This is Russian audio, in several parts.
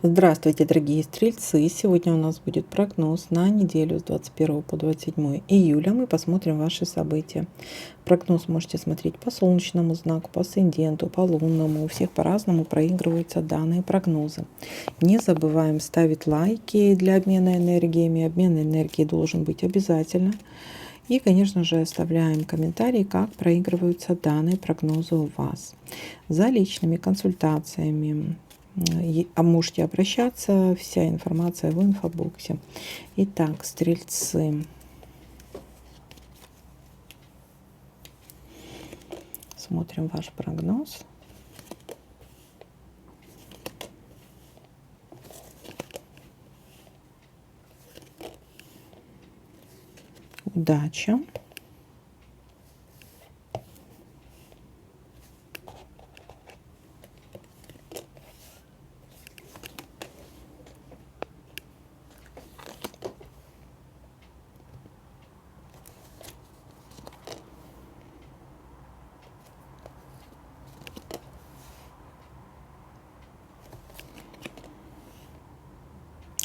Здравствуйте, дорогие стрельцы! Сегодня у нас будет прогноз на неделю с 21 по 27 июля. Мы посмотрим ваши события. Прогноз можете смотреть по солнечному знаку, по асценденту, по лунному. У всех по-разному проигрываются данные прогнозы. Не забываем ставить лайки для обмена энергиями. Обмен энергией должен быть обязательно. И, конечно же, оставляем комментарии, как проигрываются данные прогнозы у вас. За личными консультациями можете обращаться, вся информация в инфобоксе. Итак, стрельцы. Смотрим ваш прогноз. Удача.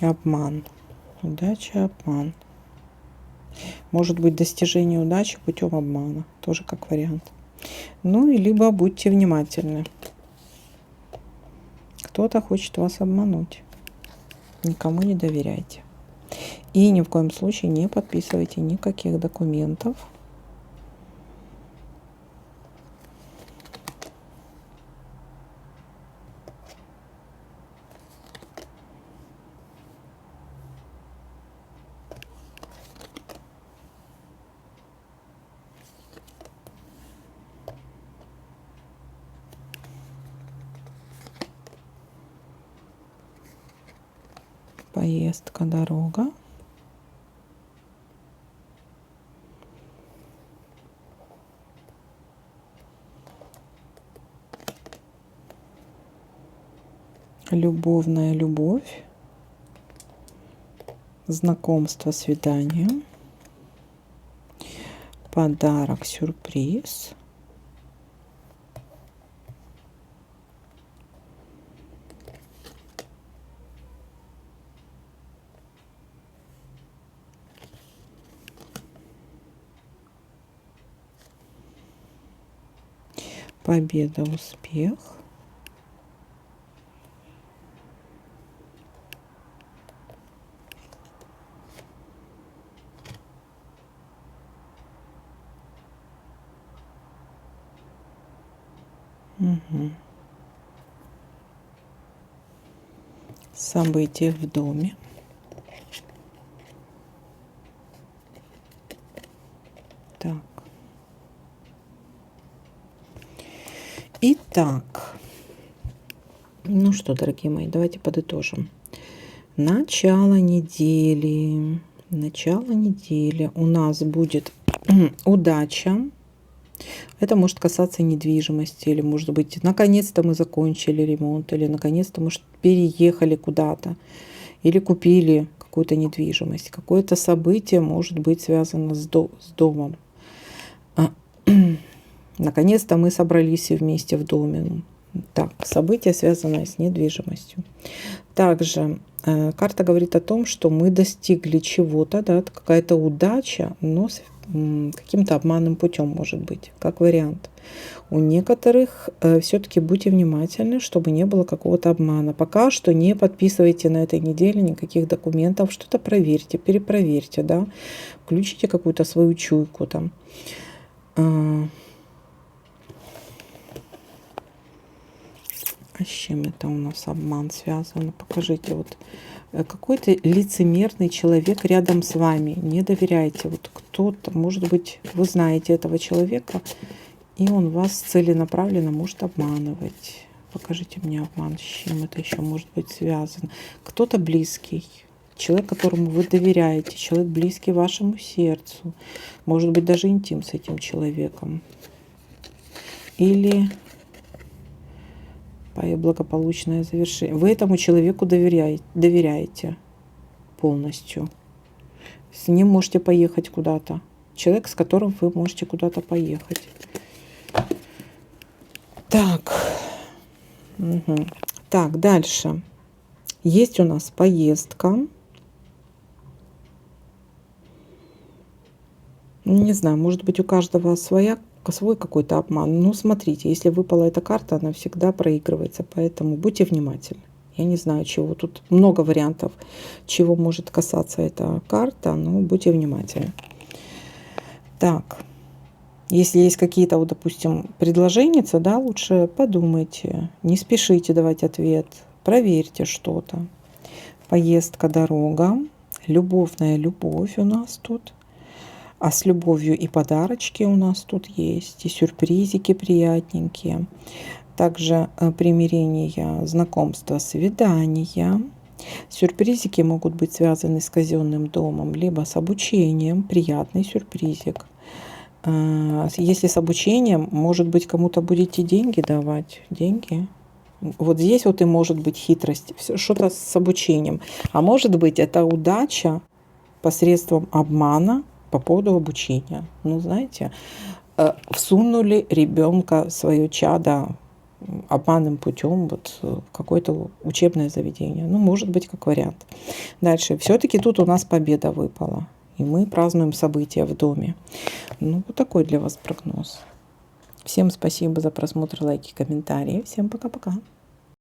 Обман. Удача, обман. Может быть достижение удачи путем обмана. Тоже как вариант. Ну и либо будьте внимательны. Кто-то хочет вас обмануть. Никому не доверяйте. И ни в коем случае не подписывайте никаких документов. Поездка, дорога. Любовная любовь. Знакомство, свидание. Подарок, сюрприз. Победа, успех. Угу. События в доме. Так. Итак. Ну что, дорогие мои, давайте подытожим. Начало недели. Начало недели. У нас будет удача. Это может касаться недвижимости, или, может быть, наконец-то мы закончили ремонт, или наконец-то, может, переехали куда-то, или купили какую-то недвижимость. Какое-то событие может быть связано с домом. Наконец-то мы собрались вместе в доме. Так, событие, связанное с недвижимостью. Также карта говорит о том, что мы достигли чего-то, да, какая-то удача, но с каким-то обманным путем, может быть, как вариант. У некоторых все-таки будьте внимательны, чтобы не было какого-то обмана. Пока что не подписывайте на этой неделе никаких документов, что-то проверьте, перепроверьте, да, включите какую-то свою чуйку там. А с чем это у нас обман связан? Покажите, вот какой-то лицемерный человек рядом с вами. Не доверяйте. Вот кто-то, может быть, вы знаете этого человека, и он вас целенаправленно может обманывать. Покажите мне обман, с чем это еще может быть связано. Кто-то близкий, человек, которому вы доверяете, человек близкий вашему сердцу. Может быть, даже интим с этим человеком. Или благополучное завершение. Вы этому человеку доверяете полностью. С ним можете поехать куда-то. Человек, с которым вы можете куда-то поехать. Так. Угу. Так, дальше. Есть у нас поездка. Не знаю, может быть, у каждого свой какой-то обман. Ну, смотрите, если выпала эта карта, она всегда проигрывается, поэтому будьте внимательны. Я не знаю, чего. Тут много вариантов, чего может касаться эта карта, но будьте внимательны. Так, если есть какие-то, вот, допустим, предложения, да, лучше подумайте, не спешите давать ответ, проверьте что-то. Поездка, дорога, любовная любовь у нас тут. А с любовью и подарочки у нас тут есть, и сюрпризики приятненькие. Также примирение, знакомство, свидания. Сюрпризики могут быть связаны с казенным домом, либо с обучением, приятный сюрпризик. Если с обучением, может быть, кому-то будете деньги давать, деньги. Вот здесь вот и может быть хитрость, что-то с обучением. А может быть, это удача посредством обмана по поводу обучения. Ну, знаете, всунули ребенка, свое чадо обманным путем вот в какое-то учебное заведение. Ну, может быть, как вариант. Дальше. Все-таки тут у нас победа выпала. И мы празднуем события в доме. Ну, вот такой для вас прогноз. Всем спасибо за просмотр, лайки, комментарии. Всем пока-пока.